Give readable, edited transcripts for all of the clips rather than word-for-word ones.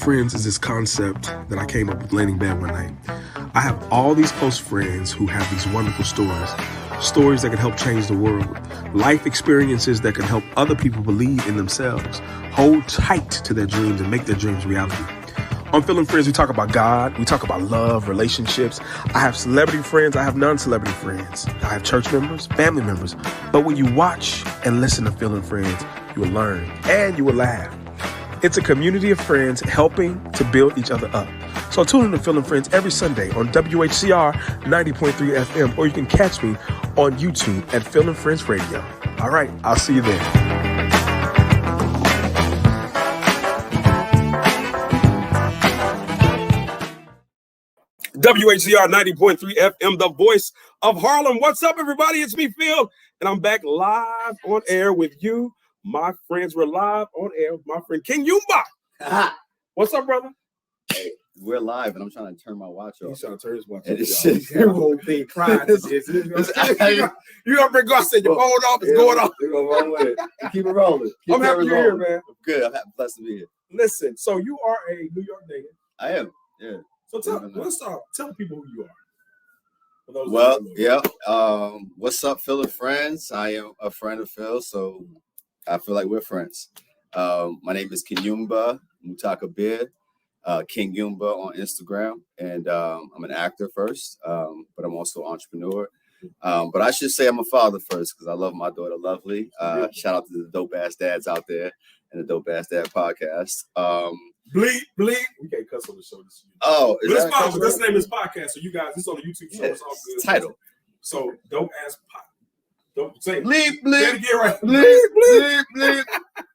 friends is this concept that I came up with laying in bed one night. I have all these close friends who have these wonderful stories that can help change the world, life experiences that can help other people believe in themselves, hold tight to their dreams and make their dreams reality. On Feeling Friends, we talk about God, we talk about love, relationships. I have celebrity friends, I have non-celebrity friends. I have church members, family members. But when you watch and listen to Feeling Friends, you will learn and you will laugh. It's a community of friends helping to build each other up. So tune in to Feeling Friends every Sunday on WHCR 90.3 FM, or you can catch me on YouTube at Feeling Friends Radio. All right, I'll see you there. WHCR 90.3 FM, the voice of Harlem. What's up, everybody? It's me, Phil, and I'm back live on air with you. My friends, we're live on air with my friend Kinyumba. What's up, brother? Hey, we're live, and I'm trying to turn my watch off. He's trying to turn his watch off. Your whole thing prior to this. You up there, go say your phone off, it's going off. We're going to roll with it. Keep it rolling. I'm happy you're here, man. I'm good. I'm blessed to be here. Listen, so you are a New York native. I am, yeah. So tell people who you are. Well, yeah. What's up, Phil and friends? I am a friend of Phil, so I feel like we're friends. My name is Kinyumba Mutakabbir, Kinyumba on Instagram, and I'm an actor first, but I'm also an entrepreneur. But I should say I'm a father first because I love my daughter, Lovely. Shout out to the Dope Ass Dads out there and the Dope Ass Dad podcast. Bleep. We can't cuss on the show. Oh, but it's fine. But that's the name of this podcast. So you guys, it's on the YouTube show. It's all good. Title. So Dope Ass Pod. Don't say bleep. Say it again, right? Bleep.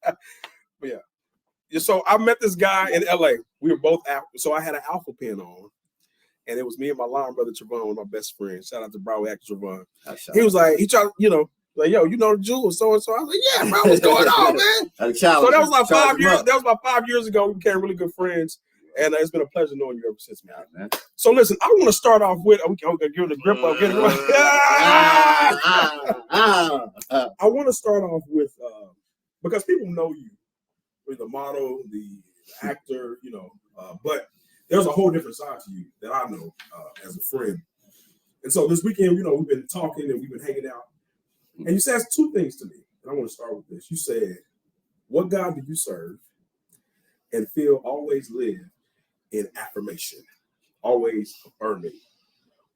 But yeah. So I met this guy in LA. We were both out. So I had an Alpha pen on. And it was me and my line brother Trevon, one of my best friends. Shout out to Broadway actor Trevon. He was like, he tried, like, yo, you know the Jules, so and so. I was like, yeah, bro, what's going on, man? So that was like 5 years. That was about 5 years ago. We became really good friends, and it's been a pleasure knowing you ever since, man. So listen, I want to start off with. I'm gonna give it a grip up. I want to start off with because people know you, you're the model, the actor, but there's a whole different side to you that I know as a friend. And so this weekend, we've been talking and we've been hanging out. And you said two things to me. And I want to start with this. You said, what God do you serve? And Phil, always live in affirmation. Always affirming.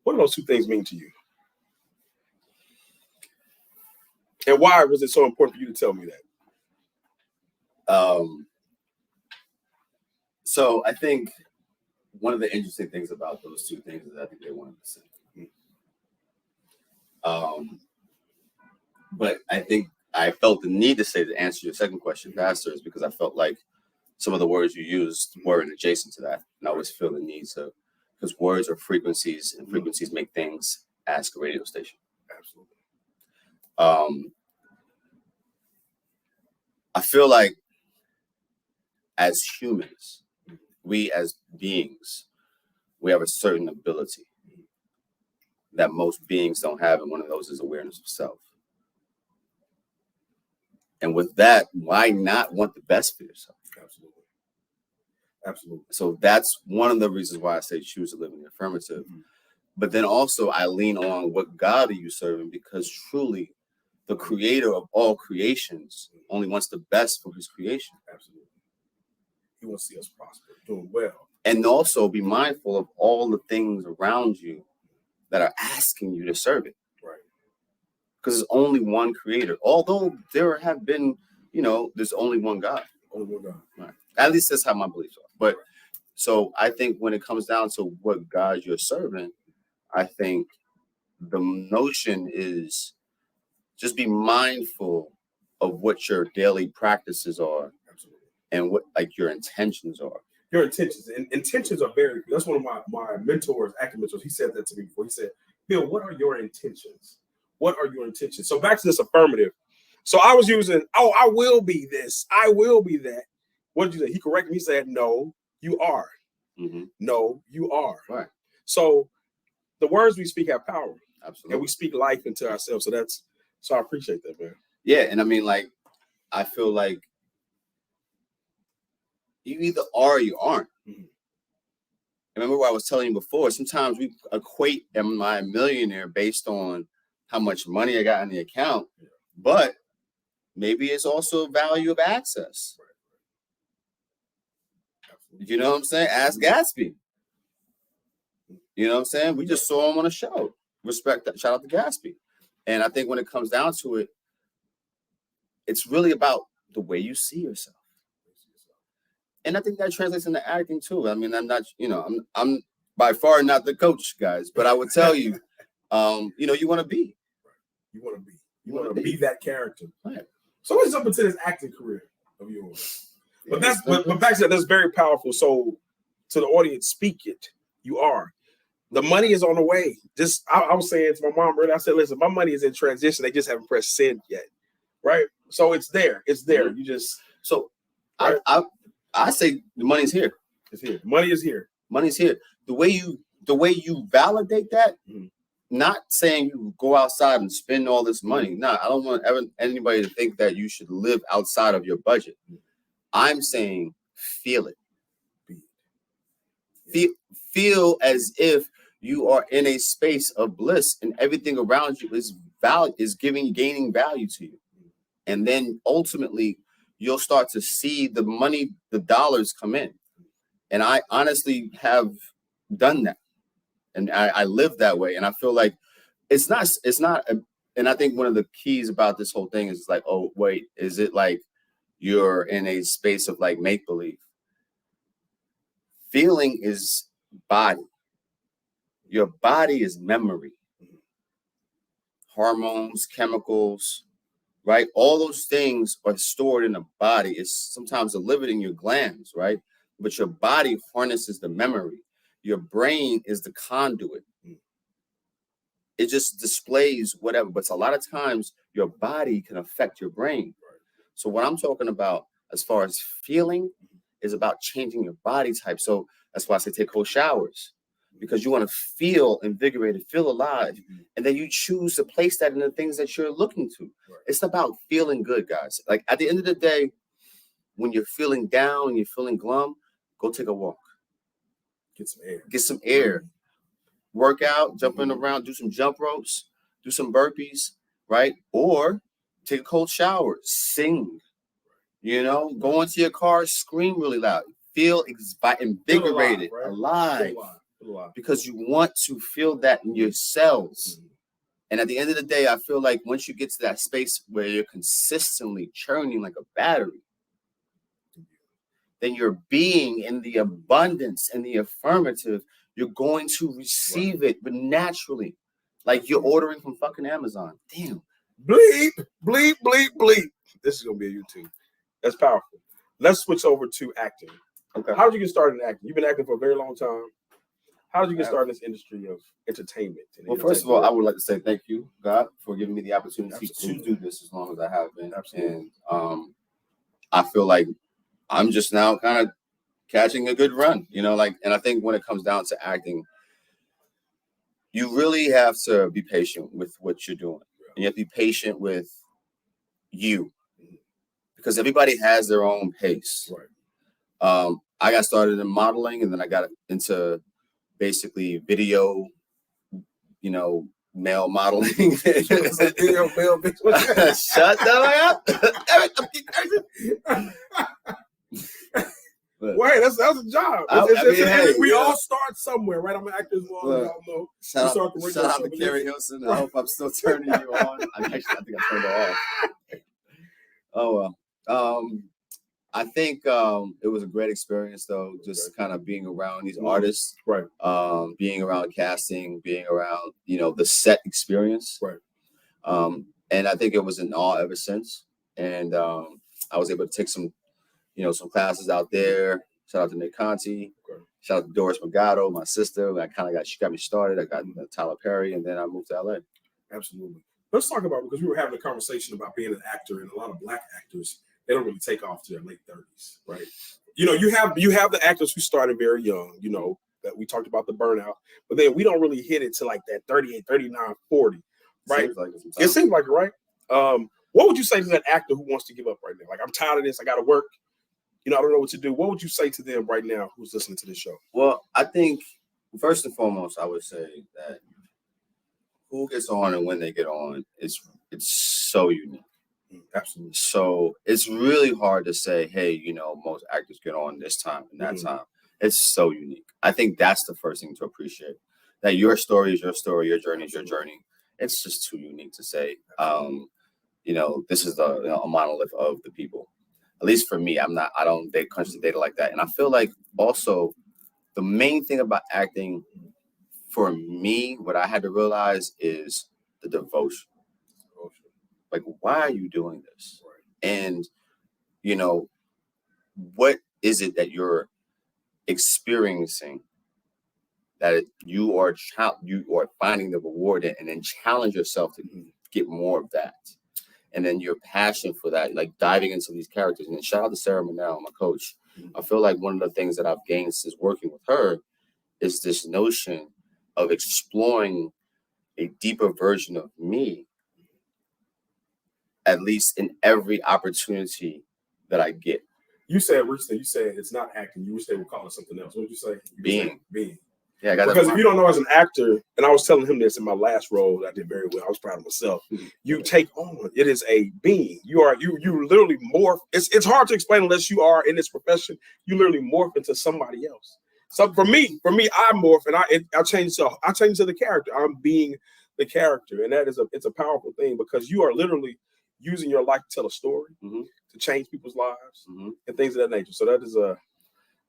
What do those two things mean to you? And why was it so important for you to tell me that? So I think one of the interesting things about those two things is I think they're one and the same. But I think I felt the need to answer your second question faster is because I felt like some of the words you used weren't adjacent to that. And I always feel the need to, because words are frequencies and frequencies make things ask a radio station. Absolutely. I feel like as humans, we as beings, we have a certain ability that most beings don't have. And one of those is awareness of self. And with that, why not want the best for yourself? Absolutely. So that's one of the reasons why I say choose to live in the affirmative. Mm-hmm. But then also I lean on what God are you serving, because truly the creator of all creations only wants the best for his creation. Absolutely. He wants to see us prosper, doing well. And also be mindful of all the things around you that are asking you to serve it. Because there's only one creator. Although there have been, there's only one God. Only one God. Right. At least that's how my beliefs are. But so I think when it comes down to what God you're serving, I think the notion is just be mindful of what your daily practices are. Absolutely. And what your intentions are. Your intentions. And intentions are very, that's one of my mentors, acting mentors. He said that to me before. He said, Bill, what are your intentions? What are your intentions? So back to this affirmative. So I was using, I will be this. I will be that. What did you say? He corrected me. He said, no, you are. Mm-hmm. No, you are. Right. So the words we speak have power. Absolutely. And we speak life into ourselves. So I appreciate that, man. Yeah. And I mean, I feel like You either are or you aren't. Mm-hmm. Remember what I was telling you before, sometimes we equate, am I a millionaire based on how much money I got in the account, but maybe it's also value of access. Right. You know what I'm saying? Ask Gatsby. You know what I'm saying? We just saw him on a show. Respect that. Shout out to Gatsby. And I think when it comes down to it, it's really about the way you see yourself. And I think that translates into acting too. I mean, I'm not, I'm by far not the coach, guys, but I would tell you, you want to be. You want to be that character. Right. So let's jump into this acting career of yours. But but back to that, that's very powerful. So to the audience, speak it. You are. The money is on the way. I was saying to my mom earlier, I said, listen, my money is in transition. They just haven't pressed send yet. Right? So it's there. It's there. Mm-hmm. You just right? I say the money's here. It's here. Money is here. Money's here. The way you validate that, not saying you go outside and spend all this money. No, I don't want anybody to think that you should live outside of your budget. I'm saying feel it. Feel as if you are in a space of bliss and everything around you is gaining value to you. And then ultimately you'll start to see the money, the dollars come in. And I honestly have done that. And I live that way. And I feel like it's not, and I think one of the keys about this whole thing is like, oh, wait, is it like you're in a space of like make-believe? Feeling is body. Your body is memory. Hormones, chemicals, right? All those things are stored in the body. It's sometimes delivered in your glands, right? But your body harnesses the memory. Your brain is the conduit. It just displays whatever. But a lot of times your body can affect your brain. So what I'm talking about as far as feeling is about changing your body type. So that's why I say take cold showers, because you want to feel invigorated, feel alive. And then you choose to place that in the things that you're looking to. It's about feeling good, guys. Like at the end of the day, when you're feeling down, you're feeling glum, go take a walk. Get some air. Work out, jumping around, do some jump ropes, do some burpees, right? Or take a cold shower, sing, go into your car, scream really loud, feel invigorated, alive. Because you want to feel that in your cells. And at the end of the day, I feel like once you get to that space where you're consistently churning like a battery, then you're being in the abundance and the affirmative, you're going to receive it, but naturally, like you're ordering from fucking Amazon. Damn. Bleep, bleep, bleep, bleep. This is going to be a YouTube. That's powerful. Let's switch over to acting. Okay. How did you get started in acting? You've been acting for a very long time. How did you get started in this industry of entertainment? Well, first of all, I would like to say thank you, God, for giving me the opportunity to do this as long as I have been. Absolutely. And I feel like I'm just now kind of catching a good run, and I think when it comes down to acting, you really have to be patient with what you're doing. And you have to be patient with you, because everybody has their own pace. Right. I got started in modeling, and then I got into basically video, male modeling. Shut up. Wait, that's a job. We all start somewhere, right? I'm an actor as well. Y'all know. Shout out to Carrie Hilson. I hope I'm still turning you on. I think I turned her off. Oh well. I think it was a great experience, though, just kind of being around these artists, right? Being around casting, being around, the set experience, right? And I think it was in awe ever since. And I was able to take some classes out there. Shout out to Nick Conti. Okay. Shout out to Doris Magato, my sister. She got me started. I got Tyler Perry, and then I moved to LA. Absolutely. Let's talk about, because we were having a conversation about being an actor, and a lot of Black actors, they don't really take off to their late 30s, right? You have the actors who started very young, that we talked about the burnout, but then we don't really hit it to like that 38, 39, 40, right? It seems like it, right? What would you say to that actor who wants to give up right now? Like, I'm tired of this. I got to work. I don't know what to do. What would you say to them right now who's listening to this show? Well, I think first and foremost, I would say that who gets on and when they get on, it's so unique. Absolutely. So it's really hard to say, hey, most actors get on this time and that time. It's so unique. I think that's the first thing to appreciate. That your story is your story, your journey is your journey. It's just too unique to say, this is a monolith of the people. At least for me, I don't crunch the data like that. And I feel like also the main thing about acting for me, what I had to realize is the devotion. Like, why are you doing this? And, what is it that you're experiencing that you are finding the reward in, and then challenge yourself to get more of that. And then your passion for that, like diving into these characters. And then shout out to Sarah Manel, my coach. I feel like one of the things that I've gained since working with her is this notion of exploring a deeper version of me, at least in every opportunity that I get. You said it's not acting. You wish they would call it something else. What did you say? Being. Yeah, I got because if you don't know, as an actor, and I was telling him this in my last role, that I did very well. I was proud of myself. You take on it is a being. You literally morph. It's hard to explain unless you are in this profession. You literally morph into somebody else. So for me, I morph and I change to the character. I'm being the character, and it's a powerful thing because you are literally using your life to tell a story, to change people's lives, and things of that nature. So that is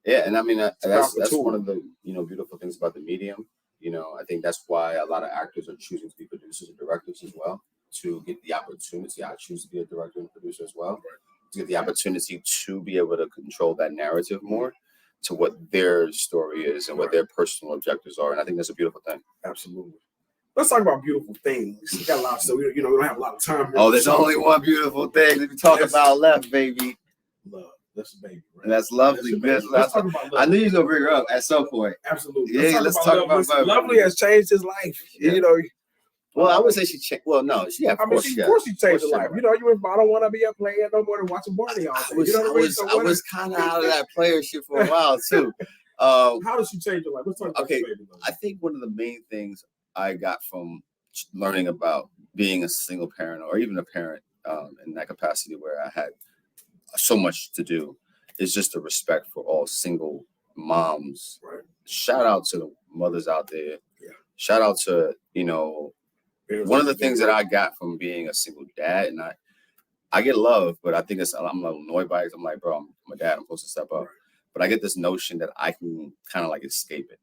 and I mean that's one of the beautiful things about the medium. I think that's why a lot of actors are choosing to be producers and directors as well, to get the opportunity. I choose to be a director and producer as well, to get the opportunity to be able to control that narrative more to what their story is and what their personal objectives are. And I think that's a beautiful thing. Absolutely. Let's talk about beautiful things. We got a lot, so we don't have a lot of time here. Oh, there's only one beautiful thing that we talk about left, baby. Love. That's a baby, right? That's lovely. Let's talk about love. I knew you was gonna bring her up at some point. Absolutely. Yeah, let's talk about love. Lovely has changed his life. Yeah. Well, I would say she changed. Well, no, she. Of course she changed his life. You went. I don't want to be a player no more than watching Barney all day. I was kind of out of that player shit for a while too. How does she change your life? Let's talk about baby. I think one of the main things I got from learning about being a single parent or even a parent in that capacity where I had so much to do is just the respect for all single moms. Right. Shout out to the mothers out there. Yeah. Shout out to, one of the things that I got from being a single dad, and I get love, but I think I'm annoyed by it. I'm like, bro, I'm a dad. I'm supposed to step up. Right. But I get this notion that I can kind of like escape it.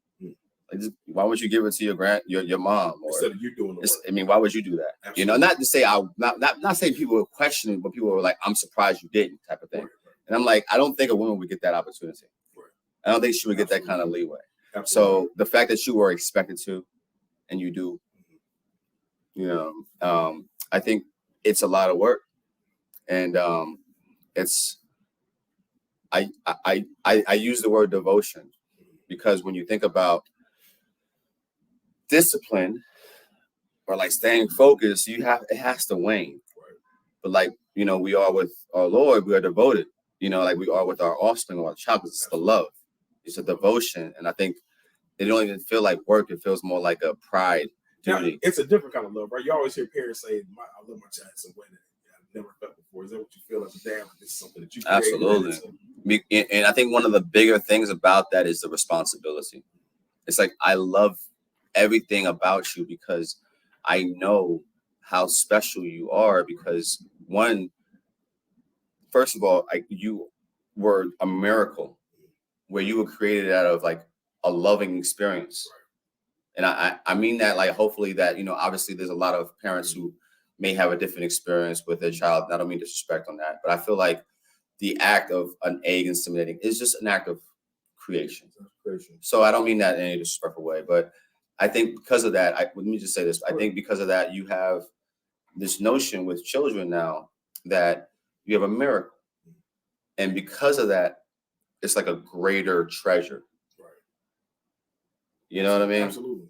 Why would you give it to your mom? Or, instead of you doing it? I mean, why would you do that? Absolutely. Not to say not saying people were questioning, but people were like, I'm surprised you didn't type of thing. Right. And I'm like, I don't think a woman would get that opportunity. Right. I don't think she would get that kind of leeway. Absolutely. So the fact that you were expected to, and you do, I think it's a lot of work, and I use the word devotion because when you think about discipline or like staying focused, it has to wane. Right. But like, we are with our Lord, we are devoted, like we are with our offspring or our child, because it's the love. It's a devotion. And I think it don't even feel like work. It feels more like a pride. Duty. It's a different kind of love, right? You always hear parents say, I love my child in some way that I've never felt before. Is that what you feel as a dad? Like this is something that you created? Absolutely. And I think one of the bigger things about that is the responsibility. It's like, I love everything about you because I know how special you are because first of all, you were a miracle where you were created out of like a loving experience. And I mean that like, hopefully that, obviously there's a lot of parents who may have a different experience with their child. I don't mean disrespect on that, but I feel like the act of an egg inseminating is just an act of creation. So I don't mean that in any disrespectful way, but I think because of that, let me just say this. I think because of that, you have this notion with children now that you have a miracle. And because of that, it's like a greater treasure. Right. You know what I mean? Absolutely.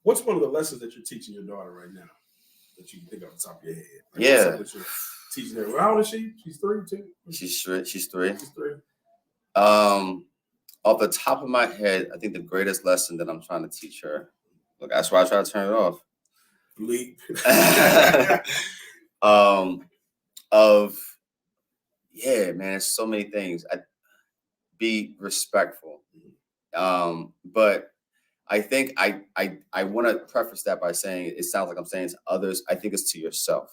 What's one of the lessons that you're teaching your daughter right now that you can think off the top of your head? Yeah. That you're teaching her. How old is she? She's 3, too? She's 3. She's 3. Off the top of my head, I think the greatest lesson that I'm trying to teach her. Look, that's why I try to turn it off. Leap. Man, it's so many things. Be respectful. But I think I want to preface that by saying it sounds like I'm saying to others. I think it's to yourself.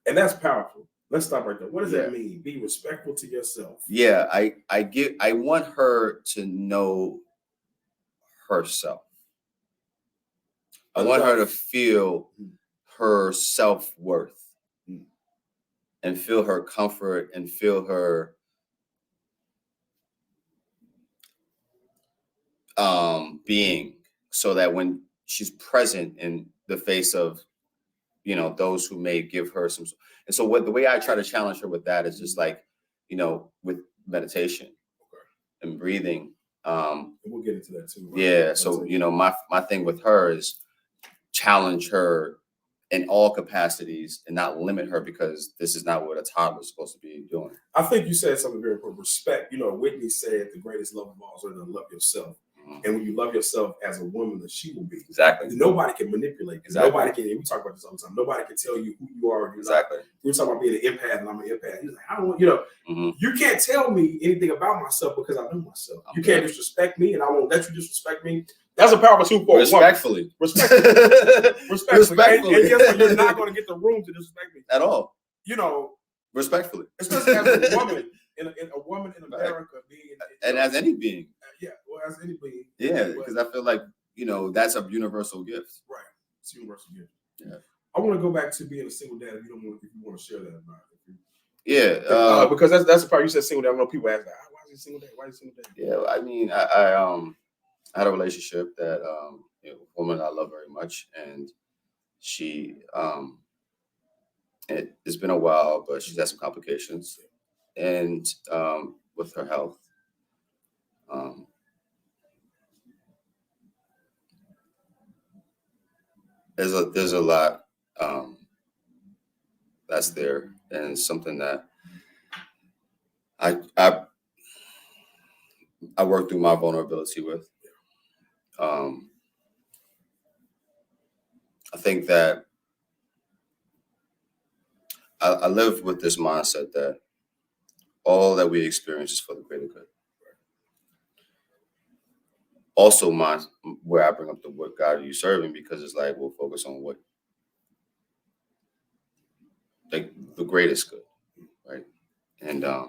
And that's powerful. Let's stop right there. What does that mean? Be respectful to yourself. Yeah, I want her to know herself. I want her to feel her self-worth and feel her comfort and feel her being, so that when she's present in the face of, those who may give her some. And so the way I try to challenge her with that is just like, with meditation and breathing. We'll get into that too. Right? Yeah. So, my thing with her is challenge her in all capacities and not limit her, because this is not what a toddler is supposed to be doing. I think you said something very important. Respect. Whitney said the greatest love of all is to love yourself. And when you love yourself as a woman, that she will be. Exactly. Nobody can manipulate. Exactly. Nobody can. We talk about this all the time. Nobody can tell you who you are. Exactly. We were talking about being an empath, and I'm an empath. He's like, I don't want, you can't tell me anything about myself because I know myself. You can't disrespect me, and I won't let you disrespect me. That's a powerful tool for respectfully. Respectfully. Respectfully. And guess what? You're not going to get the room to disrespect me at all. Respectfully. Especially as a woman in America being, as any being. As any being. Yeah, because I feel like that's a universal gift. Right, it's a universal gift. Yeah. I want to go back to being a single dad. If you want to share that about it. Yeah, because that's the part you said single dad. I know people ask, why is he single dad? Why is he single dad? Yeah, I mean, I had a relationship that a woman I love very much, and she it's been a while, but she's had some complications, and with her health. There's a lot that's there, and something that I work through my vulnerability with. I think that I live with this mindset that all that we experience is for the greater good. Also, where I bring up the what God are you serving, because it's like we'll focus on what like the greatest good, right? And I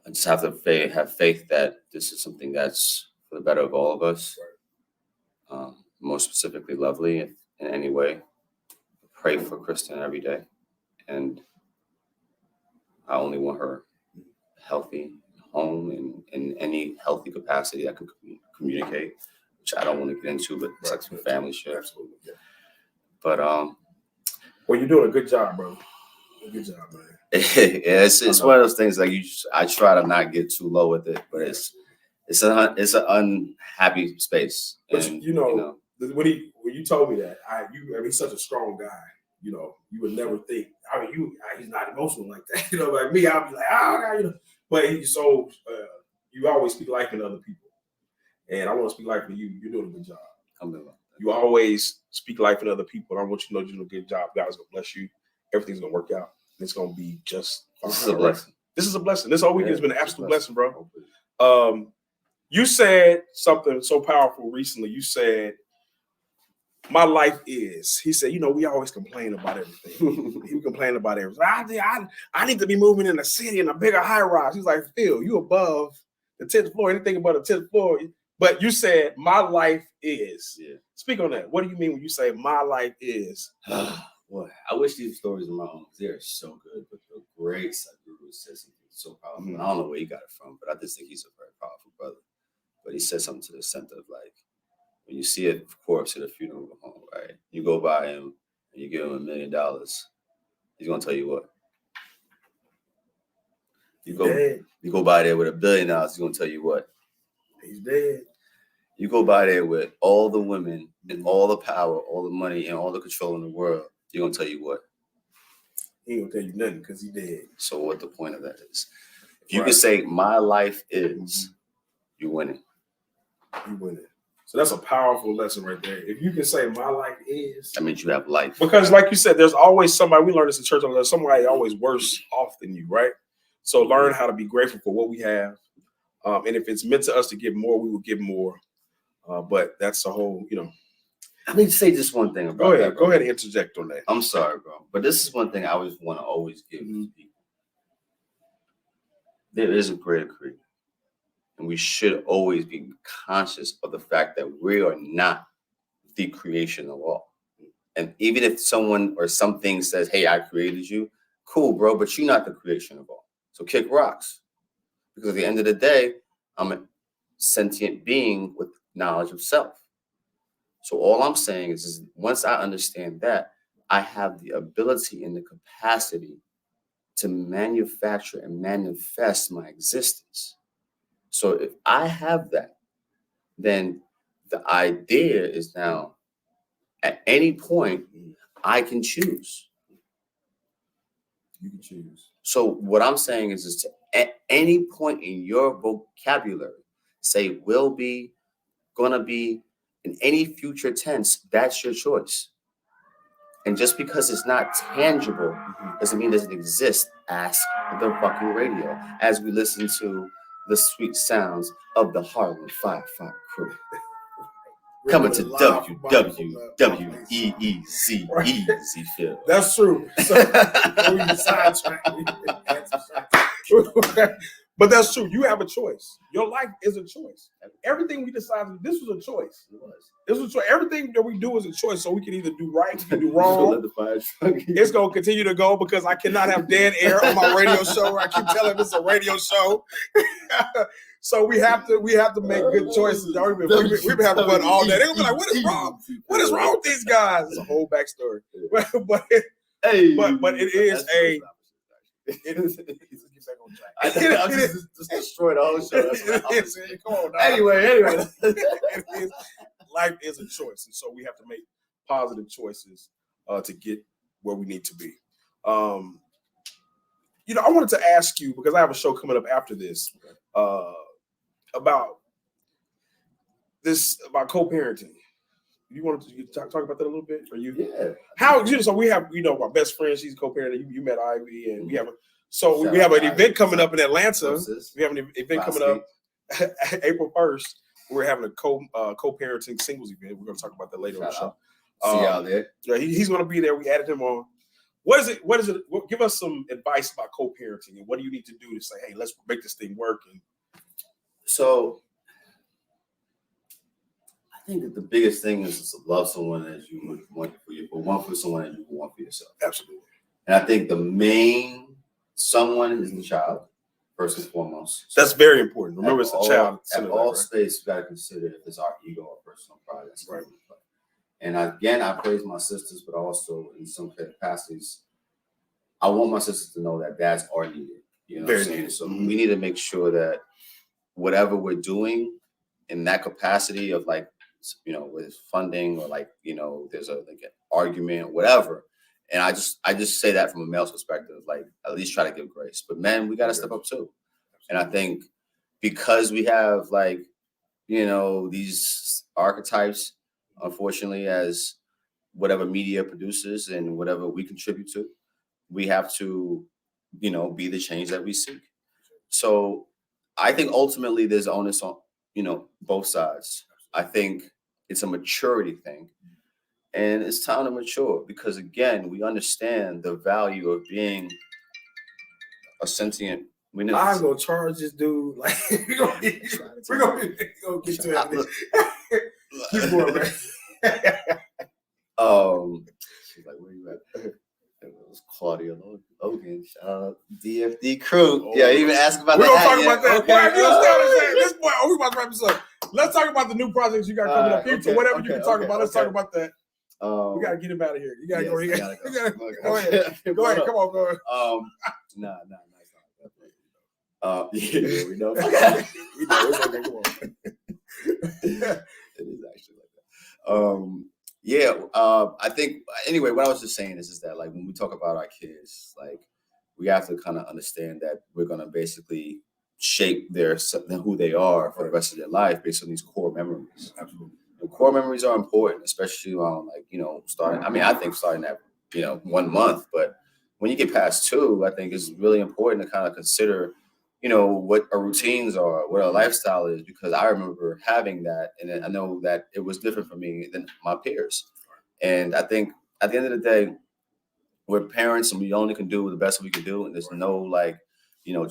just have to have faith that this is something that's for the better of all of us. Most specifically, Lovely in any way. Pray for Kristen every day, and I only want her healthy, home, and in any healthy capacity that can communicate, which I don't want to get into, but it's like some family shit. Absolutely. Yeah. But well, you're doing a good job, bro. Good job, man. It's one of those things like I try to not get too low with it, but it's an unhappy space. But and, when you told me that, he's such a strong guy. You would never think. I mean, he's not emotional like that. Like me, I'll be like, oh God, But you always speak life in other people, and I want to speak life in you. You're doing a good job. You always speak life in other people, and I want you to know you're doing a good job. God's gonna bless you. Everything's gonna work out. It's gonna be just. This is a blessing. This is a blessing. This whole weekend has been an absolute blessing, bro. You said something so powerful recently. You said, my life is, he said, we always complain about everything. He complained about everything. I need to be moving in a city in a bigger high rise. He's like, Phil, you above the 10th floor, anything above the 10th floor. But you said, my life is. Yeah. Speak on that. What do you mean when you say my life is? Boy, I wish these stories were my own. They're so good. But the great Sadhguru said something so powerful. Mm-hmm. I don't know where he got it from, but I just think he's a very powerful brother. But he said something to the extent of like, when you see a corpse at a funeral home, right? You go by him and you give him $1 million. He's gonna tell you what? You go by there with $1 billion. He's gonna tell you what? He's dead. You go by there with all the women and all the power, all the money, and all the control in the world. He's gonna tell you what? He ain't gonna tell you nothing because he dead. So what the point of that is? If you can say my life is, you winning. You winning. So that's a powerful lesson right there. If you can say my life is, that means you have life. Because like you said, there's always somebody, we learned this in church, there's somebody always worse off than you, right? So learn how to be grateful for what we have. And if it's meant to us to give more, we will give more. But that's the whole, Let me say just one thing about that. Go ahead and interject on that. I'm sorry, bro. But this is one thing I always want to give people. There is a greater creator. And we should always be conscious of the fact that we are not the creation of all. And even if someone or something says, hey, I created you, cool, bro, but you're not the creation of all. So kick rocks. Because at the end of the day, I'm a sentient being with knowledge of self. So all I'm saying is once I understand that, I have the ability and the capacity to manufacture and manifest my existence. So if I have that, then the idea is now at any point I can choose. You can choose. So what I'm saying is to at any point in your vocabulary, say will be, gonna be, in any future tense, that's your choice. And just because it's not tangible doesn't mean it doesn't exist. Ask the fucking radio as we listen to the sweet sounds of the Harlem Firefighter Crew. Coming to WWEEZ, Easy Phil. That's true. So, but that's true. You have a choice. Your life is a choice. Everything we decided, this was a choice. This was a choice. Everything that we do is a choice. So we can either do right, we can do wrong. It's going to continue to go because I cannot have dead air on my radio show. I keep telling this is a radio show. So we have to make good choices. We've been having fun all day. They're gonna be like, "What is wrong? What is wrong with these guys?" It's a whole backstory. But it is a. It is. I just destroyed all the show. Come on now. Anyway. Life is a choice, and so we have to make positive choices to get where we need to be. I wanted to ask you because I have a show coming up after this. About co-parenting. You want to talk about that a little bit? Or you? Yeah. How so we have our best friend. She's co-parenting. You met Ivy, and we have an event coming up in Atlanta. We have an event coming up April 1st. We're having a co-parenting singles event. We're going to talk about that later on the show. See y'all there. Yeah, he's going to be there. We added him on. What is it? Give us some advice about co-parenting and what do you need to do to say, hey, let's make this thing work. So I think that the biggest thing is to love someone as you would want for someone as you would want for yourself. Absolutely. And I think the main someone is the child, first and foremost. So that's very important. Remember, it's a child. At all space, you got to consider if it's our ego or personal pride. That's right. And I praise my sisters, but also in some capacities, I want my sisters to know that dads are needed. You know what I'm saying? So we need to make sure that whatever we're doing in that capacity of with funding or there's an argument, whatever. And I just say that from a male's perspective, at least try to give grace. But men, we got to step up too. And I think because we have these archetypes, unfortunately, as whatever media produces and whatever we contribute to, we have to, be the change that we seek. So I think ultimately there's onus on, both sides. I think it's a maturity thing. And it's time to mature because, again, we understand the value of being a sentient. I'm going to charge this dude. We're going to get to it. Keep going, man. She's like, where you at? It was Claudia Logan. Shout out DFD crew. Yeah, even ask about that. We're going to talk about that. Okay. This boy, we about to wrap this up. Let's talk about the new projects you got coming up. Whatever you can talk about, let's talk about that. We got to get him out of here. You got to go. You gotta go ahead. Go ahead. Come on, go ahead. Nah. Yeah, we know. We know. It's okay. Come on. It is actually like that. Yeah, I think anyway. What I was just saying is that like when we talk about our kids, like we have to kind of understand that we're gonna basically shape who they are for the rest of their life based on these core memories. Absolutely. And core memories are important, especially around like starting. I mean, I think starting at 1 month, but when you get past 2, I think it's really important to kind of consider what our routines are, what our lifestyle is, because I remember having that, and I know that it was different for me than my peers. And I think at the end of the day, we're parents, and we only can do the best we can do, and there's no like,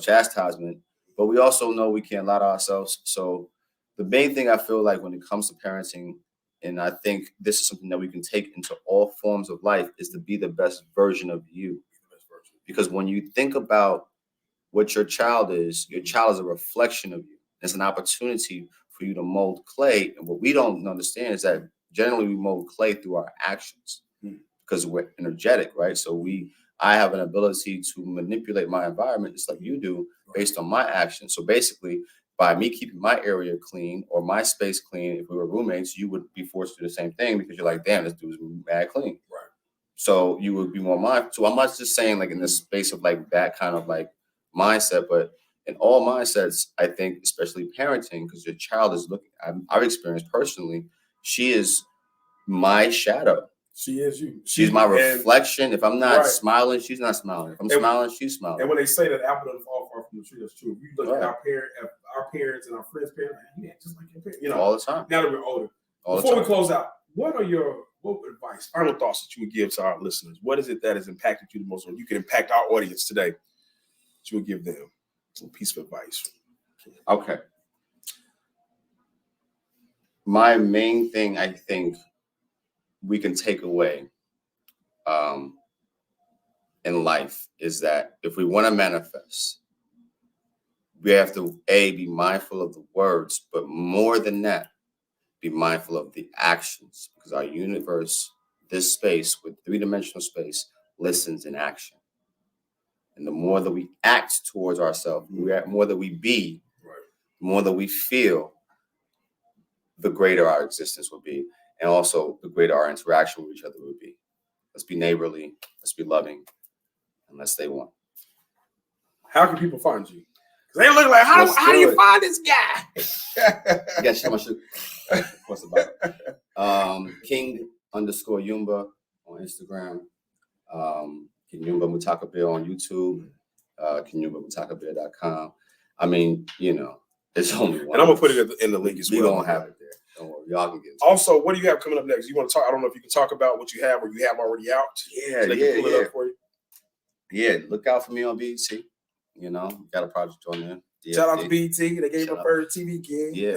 chastisement. But we also know we can't lie to ourselves. So the main thing I feel like when it comes to parenting, and I think this is something that we can take into all forms of life, is to be the best version of you. Because when you think about what your child is a reflection of you. It's an opportunity for you to mold clay. And what we don't understand is that generally we mold clay through our actions because we're energetic, right? So I have an ability to manipulate my environment just like you do based on my actions. So basically, by me keeping my area clean or my space clean, if we were roommates, you would be forced to do the same thing because you're like, damn, this dude's mad clean. Right. So you would be more mindful. So I'm not just saying like in the space of like that kind of like mindset, but in all mindsets, I think, especially parenting, because your child is looking. I've experienced personally. She is my shadow. She is you. She's my reflection. If I'm not smiling, she's not smiling. If I'm smiling, she's smiling. And when they say that apple doesn't fall far from the tree, that's true. If you look at our parents and our friends' parents, yeah, just like your parents. All the time. Now that we're older. Before we close out, what advice, final thoughts that you would give to our listeners? What is it that has impacted you the most, or you can impact our audience today? That you would give them some piece of advice. Okay. My main thing, I think, we can take away in life is that if we want to manifest, we have to be mindful of the words, but more than that, be mindful of the actions, because our universe, this space with 3-dimensional space, listens in action. And the more that we act towards ourselves, the more that we be, the more that we feel, the greater our existence will be. And also the greater our interaction with each other will be. Let's be neighborly, let's be loving, and let's stay one. How can people find you? Because they look like, how do you find this guy? Yeah, show my shit. What's about it? King_Yumba on Instagram. Kinyumba Mutakabbir on YouTube. KinyumbaMutakabbir.com. I mean, it's only one. And I'm gonna put it in the link as well. We don't have it there. Don't worry, y'all can get it. Also, what do you have coming up next? You want to talk? I don't know if you can talk about what you have or you have already out. Yeah, pull it up for you. Yeah, look out for me on BET. Got a project on there. DFD. Shout out to BET. They gave my first TV gig. Yeah,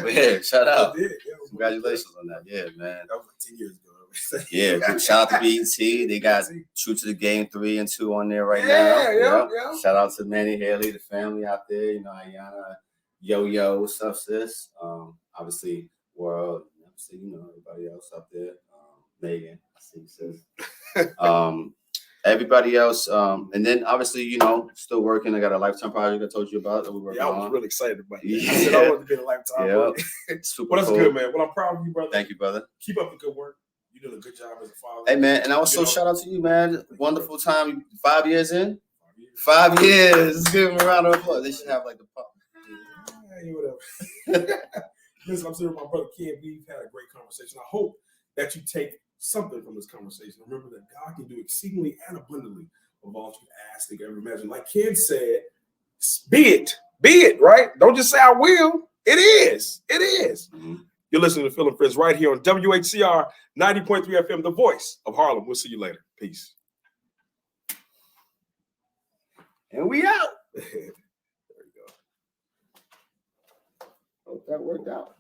we shout out. Congratulations on that. Yeah, man. That was like 10 years ago. Yeah, shout out to BET. They got True to the Game 3 and 2 on there right now. Yeah. Shout out to Manny Haley, the family out there. Ayana, Yo, what's up, sis? Obviously, World. Obviously, everybody else out there. Megan, I see, sis. Everybody else, and then obviously, still working. I got a Lifetime project I told you about that we're working on. I was really excited about that. Yeah. I said I wanted to be in a Lifetime. Yeah, super well, that's cool. Good, man. Well, I'm proud of you, brother. Thank you, brother. Keep up the good work. You're doing a good job as a father. Hey, man, and also shout out to you, man. Wonderful time. 5 years in. 5 years. Let's give them a round of applause. They should have like the pop. Hey, whatever. Listen, I'm sitting with my brother Ken. We've had a great conversation. I hope that you take something from this conversation. Remember that God can do exceedingly and abundantly of all you ask, think, ever imagine. Like Ken said, be it, right? Don't just say I will. It is. Mm-hmm. You're listening to Phil and Friends right here on WHCR 90.3 FM, the voice of Harlem. We'll see you later. Peace. And we out. There you go. Hope that worked out.